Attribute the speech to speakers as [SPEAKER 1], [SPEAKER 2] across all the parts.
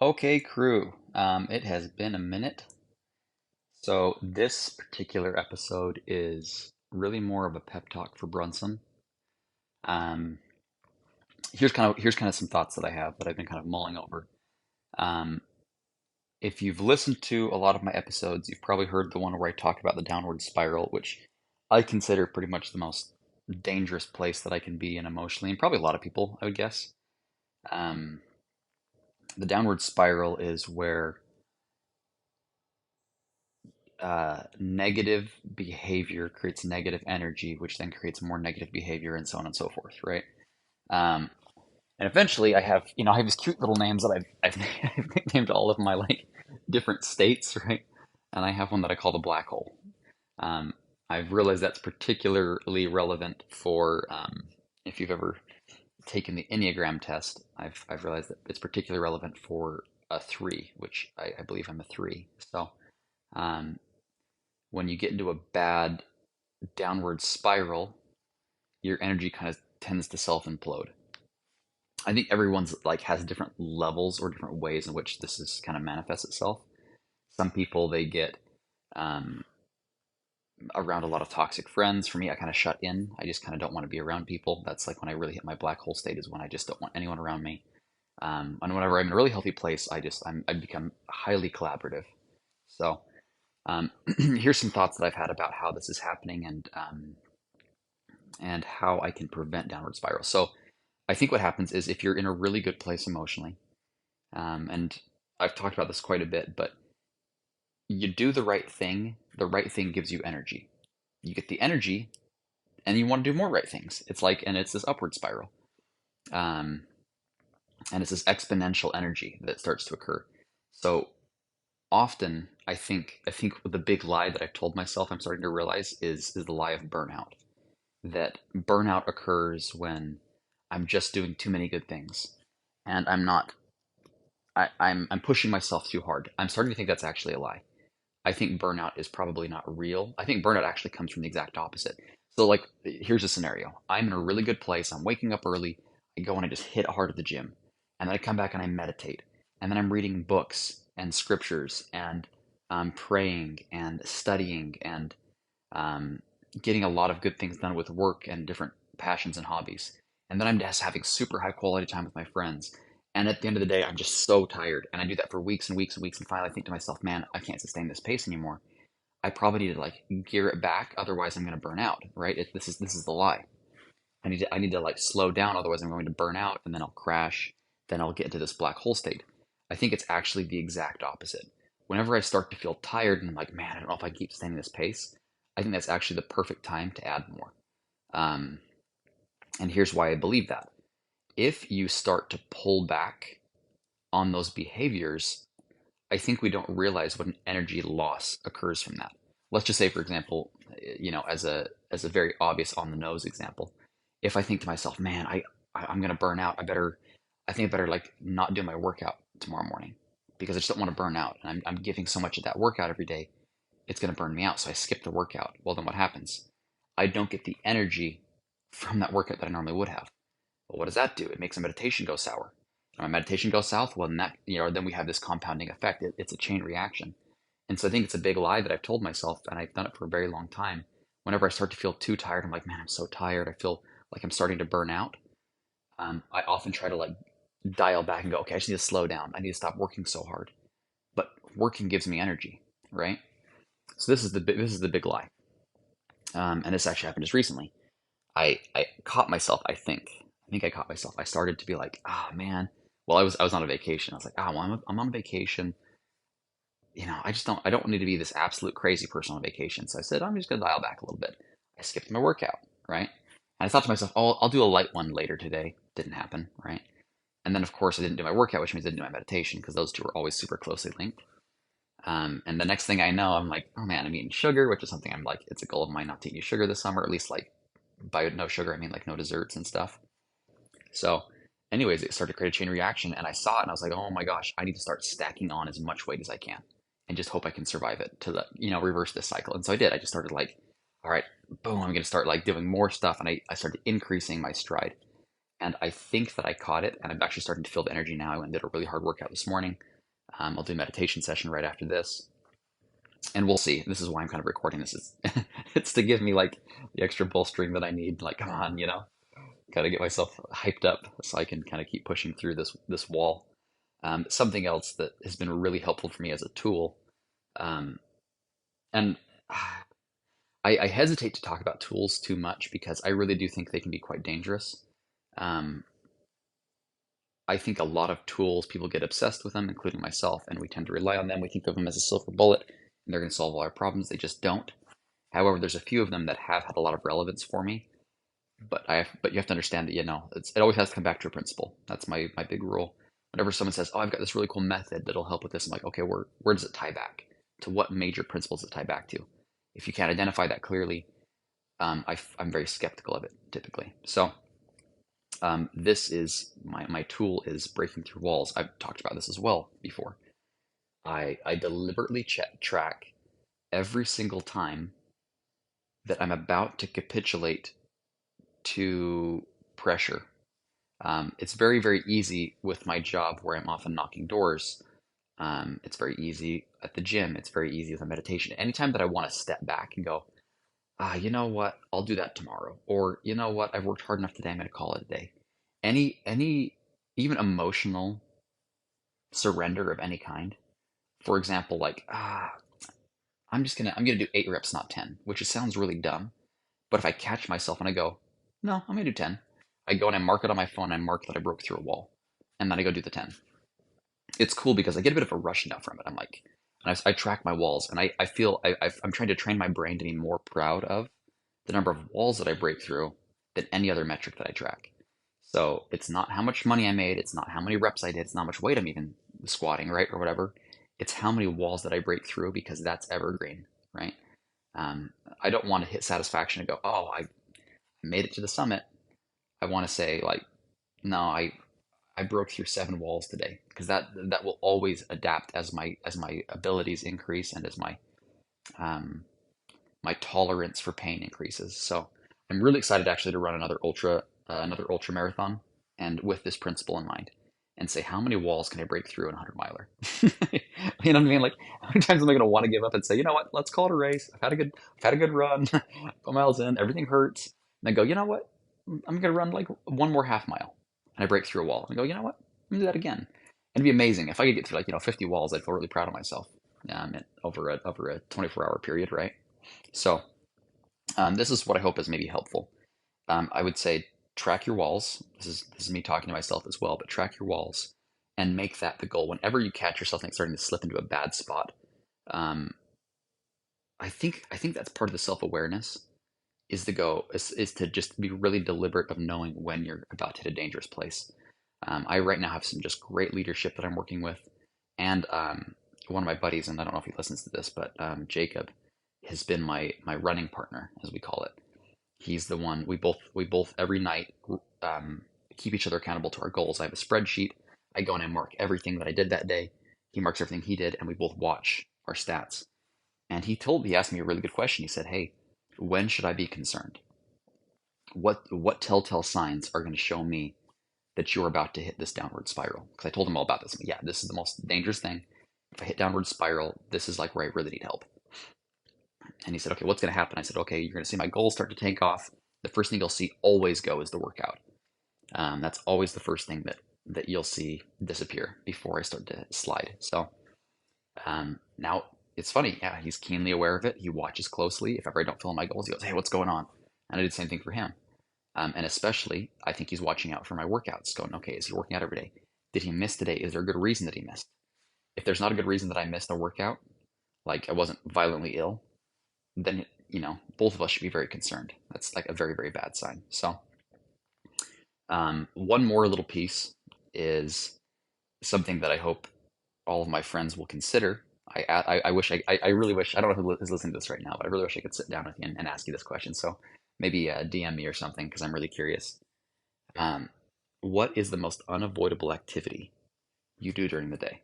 [SPEAKER 1] Okay, crew. It has been a minute. So this particular episode is really more of a pep talk for Brunson. Um, here's kind of some thoughts that I have that I've been kind of mulling over. Um, if you've listened to a lot of my episodes, you've probably heard the one where I talk about the downward spiral, which I consider pretty much the most dangerous place that I can be in emotionally, and probably a lot of people, I would guess. Um, the downward spiral is where negative behavior creates negative energy, which then creates more negative behavior, and so on and so forth, right? Um, and eventually, I have these cute little names that I've nicknamed all of my like different states, right? And I have one that I call the black hole. Um, I've realized that's particularly relevant for if you've ever taken the Enneagram test. I've realized that it's particularly relevant for a three, which I believe I'm a three. So um, when you get into a bad downward spiral, your energy kind of tends to self implode. I think everyone's like has different levels or different ways in which this is kind of manifests itself. Some people they get um, around a lot of toxic friends. For me, I kind of shut in. I just kind of don't want to be around people. That's like when I really hit my black hole state is when I just don't want anyone around me. And whenever I'm in a really healthy place, I become highly collaborative. So here's some thoughts that I've had about how this is happening and how I can prevent downward spirals. So I think what happens is if you're in a really good place emotionally, and I've talked about this quite a bit, but you do the right thing gives you energy. You get the energy, and you want to do more right things. And it's this upward spiral, um, and it's this exponential energy that starts to occur. So often, I think the big lie that I've told myself I'm starting to realize is the lie of burnout. That burnout occurs when I'm just doing too many good things, and I'm pushing myself too hard. I'm starting to think that's actually a lie. I think burnout is probably not real. I think burnout actually comes from the exact opposite. So like here's a scenario. I'm in a really good place. I'm waking up early. I go and I just hit hard at the gym. And then I come back and I meditate. And then I'm reading books and scriptures and praying and studying and um, getting a lot of good things done with work and different passions and hobbies. And then I'm just having super high quality time with my friends. And at the end of the day, I'm just so tired. And I do that for weeks and weeks and weeks. And finally, I think to myself, man, I can't sustain this pace anymore. I probably need to like gear it back. Otherwise, I'm going to burn out, right? This is the lie. I need to like slow down. Otherwise, I'm going to burn out and then I'll crash. Then I'll get into this black hole state. I think it's actually the exact opposite. Whenever I start to feel tired and I'm like, man, I don't know if I can keep sustaining this pace, I think that's actually the perfect time to add more. Um, and here's why I believe that. If you start to pull back on those behaviors, I think we don't realize what an energy loss occurs from that. Let's just say, for example, as a very obvious on the nose example, if I think to myself, man, I'm gonna burn out. I think I better like not do my workout tomorrow morning because I just don't want to burn out. And I'm giving so much of that workout every day, it's gonna burn me out. So I skip the workout. Well, then what happens? I don't get the energy from that workout that I normally would have. Well, what does that do? It makes a meditation go sour. And my meditation goes south. Well, then we have this compounding effect. It's a chain reaction. And so I think it's a big lie that I've told myself, and I've done it for a very long time. Whenever I start to feel too tired, I'm like, man, I'm so tired. I feel like I'm starting to burn out. I often try to like dial back and go, okay, I just need to slow down. I need to stop working so hard. But working gives me energy, right? So this is the big lie, and this actually happened just recently. I caught myself. I think I caught myself. I started to be like, ah, man. Well, I was on a vacation. I was like, ah, well, I'm on vacation. I don't need to be this absolute crazy person on vacation. So I said, I'm just gonna dial back a little bit. I skipped my workout, right? And I thought to myself, oh, I'll do a light one later today. Didn't happen, right? And then of course I didn't do my workout, which means I didn't do my meditation because those two are always super closely linked. And the next thing I know, I'm like, oh man, I'm eating sugar, which is something I'm like, it's a goal of mine not to eat sugar this summer, at least like by no sugar, I mean like no desserts and stuff. So, anyways, it started to create a chain reaction, and I saw it, and I was like, oh my gosh, I need to start stacking on as much weight as I can, and just hope I can survive it to reverse this cycle. And so I did. I just started like, all right, boom, I'm gonna start like doing more stuff, and I started increasing my stride. And I think that I caught it, and I'm actually starting to feel the energy now. I went and did a really hard workout this morning. I'll do a meditation session right after this, and we'll see. This is why I'm kind of recording this. Is it's to give me like the extra bolstering that I need. Like, come on, gotta get myself hyped up so I can kind of keep pushing through this wall. Something else that has been really helpful for me as a tool, um, and I hesitate to talk about tools too much because I really do think they can be quite dangerous. Um, I think a lot of tools, people get obsessed with them, including myself, and we tend to rely on them. We think of them as a silver bullet and they're going to solve all our problems. They just don't. However, there's a few of them that have had a lot of relevance for me. But you have to understand that, it always has to come back to a principle. That's my big rule. Whenever someone says, "Oh, I've got this really cool method that'll help with this," I'm like, okay, where does it tie back? To what major principles does it tie back to? If you can't identify that clearly, I'm very skeptical of it typically. So this is my tool is breaking through walls. I've talked about this as well before. I deliberately track every single time that I'm about to capitulate to pressure. It's very, very easy with my job where I'm often knocking doors. It's very easy at the gym. It's very easy with a meditation. Anytime that I want to step back and go, you know what? I'll do that tomorrow. Or you know what? I've worked hard enough today. I'm going to call it a day. Any even emotional surrender of any kind. For example, like I'm gonna do 8 reps, not 10, which sounds really dumb. But if I catch myself and I go, no, I'm gonna do 10, I go and I mark it on my phone. I mark that I broke through a wall, and then I go do the 10. It's cool because I get a bit of a rush now from it. I'm like, and I track my walls, and I feel I'm trying to train my brain to be more proud of the number of walls that I break through than any other metric that I track. So it's not how much money I made, it's not how many reps I did, it's not how much weight I'm even squatting, right, or whatever. It's how many walls that I break through because that's evergreen, right? Um, I don't want to hit satisfaction and go, oh, I made it to the summit. I want to say like, no, I broke through 7 walls today because that will always adapt as my abilities increase and as um, my tolerance for pain increases. So I'm really excited actually to run another ultra marathon, and with this principle in mind, and say how many walls can I break through in a 100 miler? You know what I mean? Like how many times am I going to want to give up and say, you know what, let's call it a race. I've had a good run, 5 miles in, everything hurts, and then go, you know what, I'm going to run like one more half mile, and I break through a wall, and go, you know what, I'm going to do that again. And it'd be amazing if I could get through like 50 walls. I'd feel really proud of myself. Over a 24-hour period, right? So this is what I hope is maybe helpful. I would say track your walls. This is me talking to myself as well, but track your walls and make that the goal. Whenever you catch yourself like starting to slip into a bad spot, um, I think that's part of the self awareness is to go is to just be really deliberate of knowing when you're about to hit a dangerous place. I right now have some just great leadership that I'm working with, and one of my buddies, and I don't know if he listens to this, but Jacob has been my running partner, as we call it. He's the one we both every night um, keep each other accountable to our goals. I have a spreadsheet. I go and I mark everything that I did that day. He marks everything he did, and we both watch our stats. And he asked me a really good question. He said, "Hey, when should I be concerned? What telltale signs are going to show me that you're about to hit this downward spiral?" Because I told him all about this. Yeah, this is the most dangerous thing. If I hit downward spiral, this is like where I really need help. And he said, "Okay, what's going to happen?" I said, "Okay, you're going to see my goals start to take off. The first thing you'll see always go is the workout. That's always the first thing that you'll see disappear before I start to slide." So now it's funny. Yeah, he's keenly aware of it. He watches closely. If ever I don't fill in my goals, he goes, "Hey, what's going on?" And I did the same thing for him. And especially, I think he's watching out for my workouts, going, "Okay, is he working out every day? Did he miss today? Is there a good reason that he missed? If there's not a good reason that I missed a workout, like I wasn't violently ill, then both of us should be very concerned. That's like a very, very bad sign." So one more little piece is something that I hope all of my friends will consider. I wish I really wish I don't know who is listening to this right now, but I really wish I could sit down with you and ask you this question. So maybe DM me or something because I'm really curious. Um, what is the most unavoidable activity you do during the day?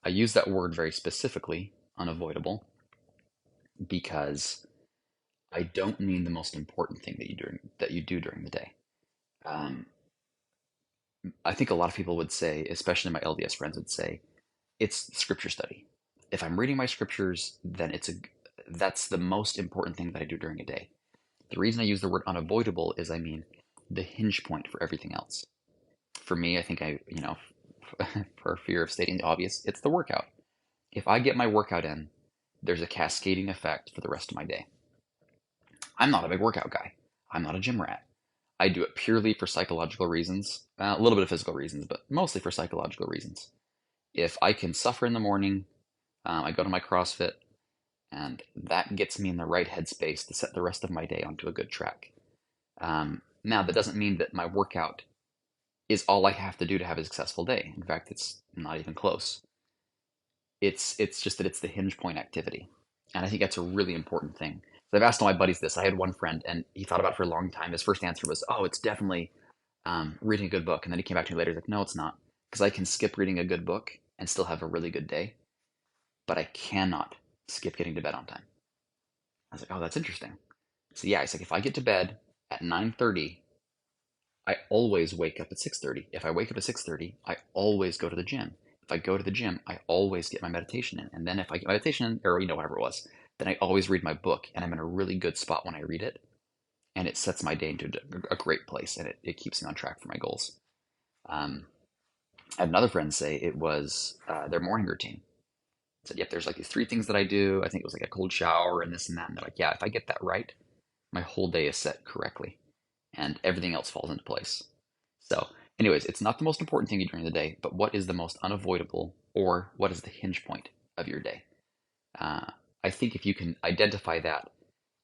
[SPEAKER 1] I use that word very specifically, unavoidable, because I don't mean the most important thing that you do during the day. Um, I think a lot of people would say, especially my LDS friends would say, it's scripture study. If I'm reading my scriptures, then that's the most important thing that I do during a day. The reason I use the word unavoidable is I mean the hinge point for everything else. For me, I think for fear of stating the obvious, it's the workout. If I get my workout in, there's a cascading effect for the rest of my day. I'm not a big workout guy. I'm not a gym rat. I do it purely for psychological reasons, a little bit of physical reasons, but mostly for psychological reasons. If I can suffer in the morning, I go to my CrossFit, and that gets me in the right headspace to set the rest of my day onto a good track. Now, that doesn't mean that my workout is all I have to do to have a successful day. In fact, it's not even close. It's just that it's the hinge point activity, and I think that's a really important thing. So I've asked all my buddies this. I had one friend, and he thought about it for a long time. His first answer was, "Oh, it's definitely reading a good book." And then he came back to me later. He's like, "No, it's not, because I can skip reading a good book and still have a really good day, but I cannot skip getting to bed on time." I was like, "Oh, that's interesting." So yeah, it's like if I get to bed at 9:30, I always wake up at 6:30. If I wake up at 6:30, I always go to the gym. If I go to the gym, I always get my meditation in. And then if I get meditation in, or whatever it was, then I always read my book, and I'm in a really good spot when I read it, and it sets my day into a great place, and it keeps me on track for my goals. Um, I had another friend say it was their morning routine. Said, "Yep, there's like these three things that I do. I think it was like a cold shower and this and that." And they're like, "Yeah, if I get that right, my whole day is set correctly, and everything else falls into place." So, anyways, it's not the most important thing you do during the day, but what is the most unavoidable, or what is the hinge point of your day? Uh, I think if you can identify that,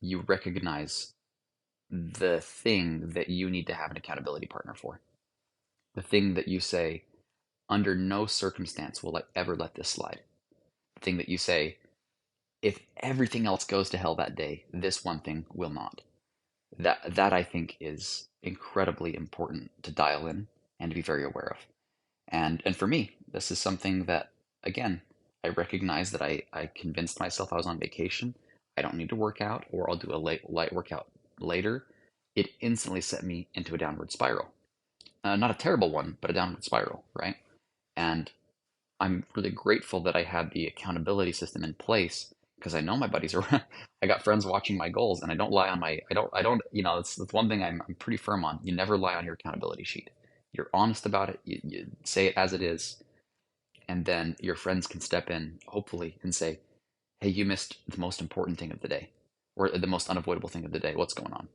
[SPEAKER 1] you recognize the thing that you need to have an accountability partner for. The thing that you say, under no circumstance will I ever let this slide. The thing that you say, if everything else goes to hell that day, this one thing will not. That I think is incredibly important to dial in and to be very aware of. And for me, this is something that, again, I recognize that I convinced myself I was on vacation. I don't need to work out, or I'll do a light workout later. It instantly set me into a downward spiral. Not a terrible one, but a downward spiral, right? And I'm really grateful that I had the accountability system in place, because I know my buddies are. I got friends watching my goals, and I don't lie on my. I don't. That's one thing I'm pretty firm on. You never lie on your accountability sheet. You're honest about it. You say it as it is, and then your friends can step in, hopefully, and say, "Hey, you missed the most important thing of the day, or the most unavoidable thing of the day. What's going on?"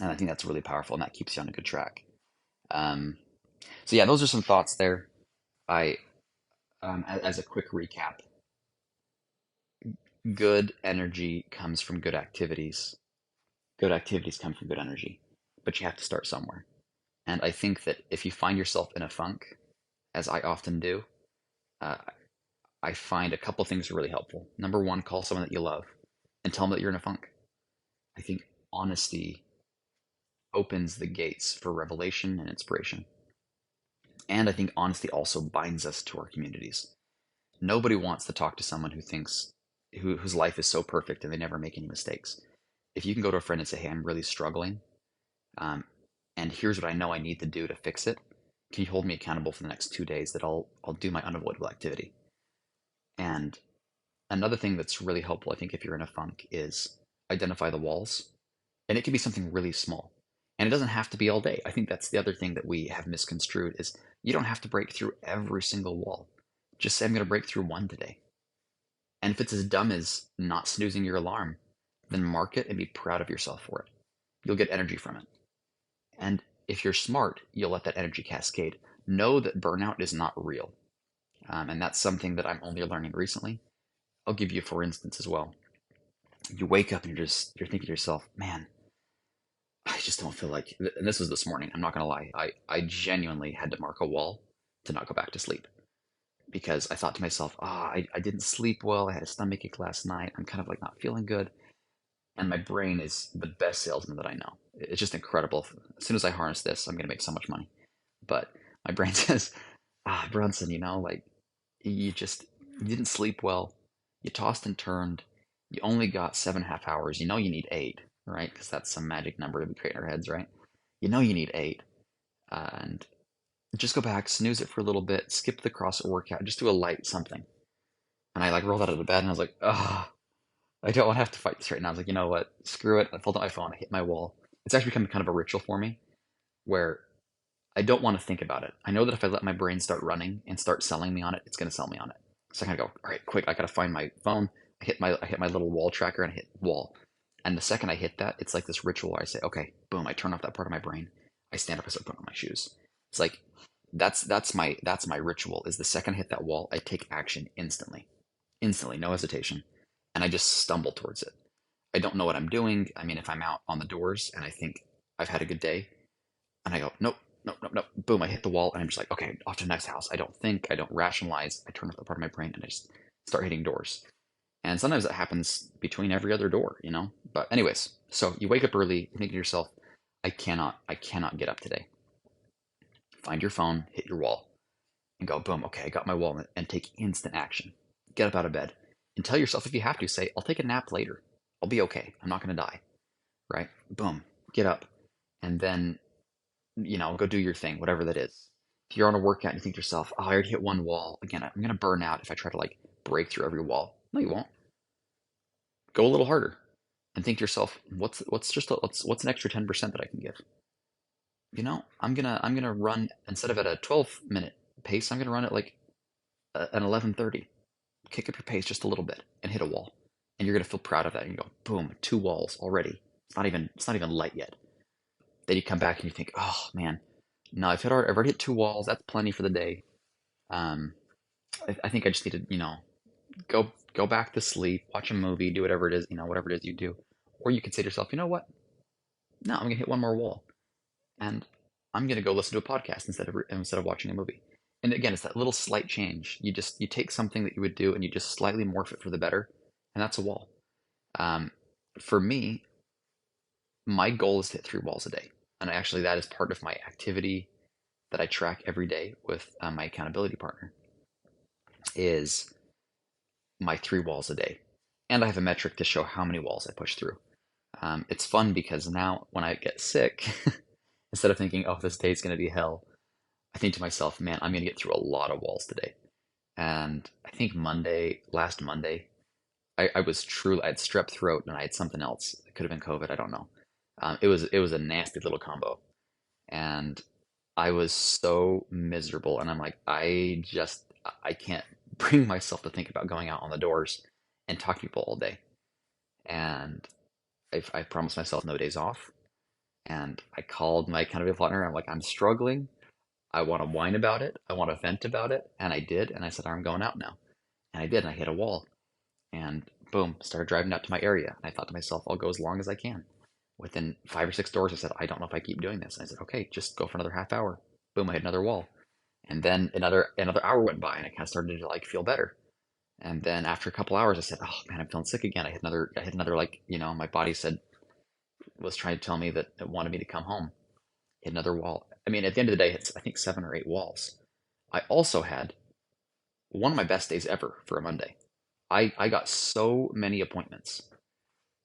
[SPEAKER 1] And I think that's really powerful, and that keeps you on a good track. Um, so yeah, those are some thoughts there. I as a quick recap, good energy comes from good activities. Good activities come from good energy, but you have to start somewhere. And I think that if you find yourself in a funk, as I often do, uh, I find a couple things are really helpful. Number one, call someone that you love and tell them that you're in a funk. I think honesty opens the gates for revelation and inspiration. And I think honesty also binds us to our communities. Nobody wants to talk to someone whose life is so perfect and they never make any mistakes. If you can go to a friend and say, "Hey, I'm really struggling, um, and here's what I know I need to do to fix it. Can you hold me accountable for the next 2 days that I'll do my unavoidable activity?" And another thing that's really helpful, I think, if you're in a funk, is identify the walls. And it can be something really small. And it doesn't have to be all day. I think that's the other thing that we have misconstrued is you don't have to break through every single wall. Just say, "I'm going to break through one today." And if it's as dumb as not snoozing your alarm, then mark it and be proud of yourself for it. You'll get energy from it. And if you're smart, you'll let that energy cascade. Know that burnout is not real. And that's something that I'm only learning recently. I'll give you for instance as well. You wake up and you're thinking to yourself, "Man, I just don't feel like," and this was this morning, I'm not gonna lie. I genuinely had to mark a wall to not go back to sleep, because I thought to myself, I didn't sleep well. I had a stomach ache last night. I'm kind of like not feeling good. And my brain is the best salesman that I know. It's just incredible. As soon as I harness this, I'm going to make so much money. But my brain says, Brunson, like you just you didn't sleep well. You tossed and turned. You only got 7.5 hours. You know you need 8, right? Because that's some magic number that we create in our heads, right? You know you need 8. And Just go back, snooze it for a little bit, skip the CrossFit workout, just do a light something. And I like rolled out of the bed and I was like, ah, I don't want to have to fight this right now. I was like, you know what? Screw it. I pulled out my phone, I hit my wall. It's actually become kind of a ritual for me where I don't want to think about it. I know that if I let my brain start running and start selling me on it, it's going to sell me on it. So I kind of go, all right, quick, I got to find my phone. I hit my little wall tracker and I hit wall. And the second I hit that, it's like this ritual where I say, okay, boom, I turn off that part of my brain. I stand up, I start putting on my shoes. It's like that's my ritual is the second I hit that wall, I take action instantly. Instantly, no hesitation. And I just stumble towards it. I don't know what I'm doing. I mean, if I'm out on the doors and I think I've had a good day, and I go, nope, nope, nope, nope. Boom, I hit the wall, and I'm just like, okay, off to the next house. I don't think, I don't rationalize. I turn off the part of my brain, and I just start hitting doors. And sometimes that happens between every other door. But anyways, so you wake up early, you think to yourself, I cannot get up today. Find your phone, hit your wall, and go, boom, okay, I got my wall, and take instant action. Get up out of bed, and tell yourself if you have to, say, I'll take a nap later. I'll be okay. I'm not going to die, right? Boom, get up, and then go do your thing, whatever that is. If you're on a workout and you think to yourself, oh, I already hit one wall. Again, I'm going to burn out if I try to like break through every wall. No, you won't. Go a little harder and think to yourself, what's an extra 10% that I can give? I'm gonna run instead of at a 12-minute pace, I'm gonna run at like an 11:30. Kick up your pace just a little bit and hit a wall, and you're gonna feel proud of that. And you go, boom, two walls already. It's not even light yet. Then you come back and you think, oh man, no, I've already hit two walls. That's plenty for the day. Um, I think I just need to, go back to sleep, watch a movie, do whatever it is, whatever it is you do. Or you can say to yourself, you know what? No, I'm gonna hit one more wall, and I'm gonna go listen to a podcast instead of watching a movie. And again, it's that little slight change. You take something that you would do and you just slightly morph it for the better, and that's a wall. Um, for me, my goal is to hit three walls a day, and actually that is part of my activity that I track every day with my accountability partner is my three walls a day. And I have a metric to show how many walls I push through. It's fun because now when I get sick, instead of thinking, oh, this day is going to be hell, I think to myself, man, I'm going to get through a lot of walls today. And I think last Monday, I had strep throat and I had something else. It could have been COVID. I don't know. It was a nasty little combo. And I was so miserable, and I'm like, I can't bring myself to think about going out on the doors and talk to people all day. And I promised myself no days off, and I called my accountability partner. I'm like, I'm struggling. I want to whine about it. I want to vent about it, and I did. And I said, I'm going out now, and I did. And I hit a wall, and boom, started driving out to my area. And I thought to myself, I'll go as long as I can. Within five or six doors, I said, I don't know if I keep doing this. And I said, okay, just go for another half hour. Boom, I hit another wall. And then another hour went by and I kind of started to like feel better. And then after a couple hours, I said, oh man, I'm feeling sick again. I hit another like, my body was trying to tell me that it wanted me to come home. Hit another wall. I mean, at the end of the day, it's I think seven or eight walls. I also had one of my best days ever for a Monday. I got so many appointments.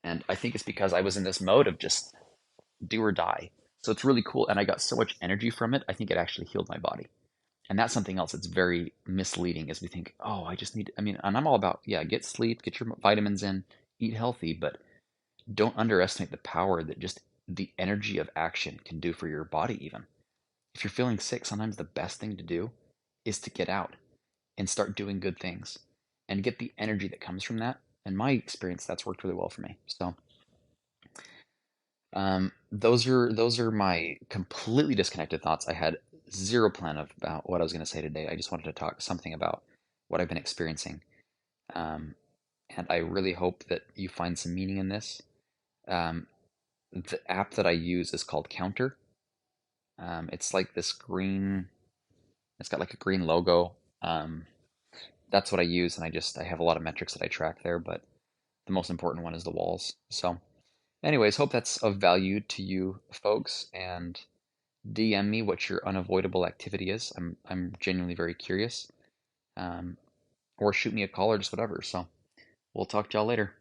[SPEAKER 1] And I think it's because I was in this mode of just do or die. So it's really cool. And I got so much energy from it. I think it actually healed my body. And that's something else that's very misleading as we think, oh, I just need, I mean, and I'm all about, yeah, get sleep, get your vitamins in, eat healthy, but don't underestimate the power that just the energy of action can do for your body, even. If you're feeling sick, sometimes the best thing to do is to get out and start doing good things and get the energy that comes from that. In my experience, that's worked really well for me. So, those are my completely disconnected thoughts. I had zero plan about what I was going to say today. I just wanted to talk something about what I've been experiencing. Um, and I really hope that you find some meaning in this. Um, the app that I use is called Counter. It's like this green, it's got like a green logo. Um, that's what I use, and I have a lot of metrics that I track there, but the most important one is the walls. So, anyways, hope that's of value to you folks, and DM me what your unavoidable activity is. I'm genuinely very curious. Um, or shoot me a call or just whatever. So we'll talk to y'all later.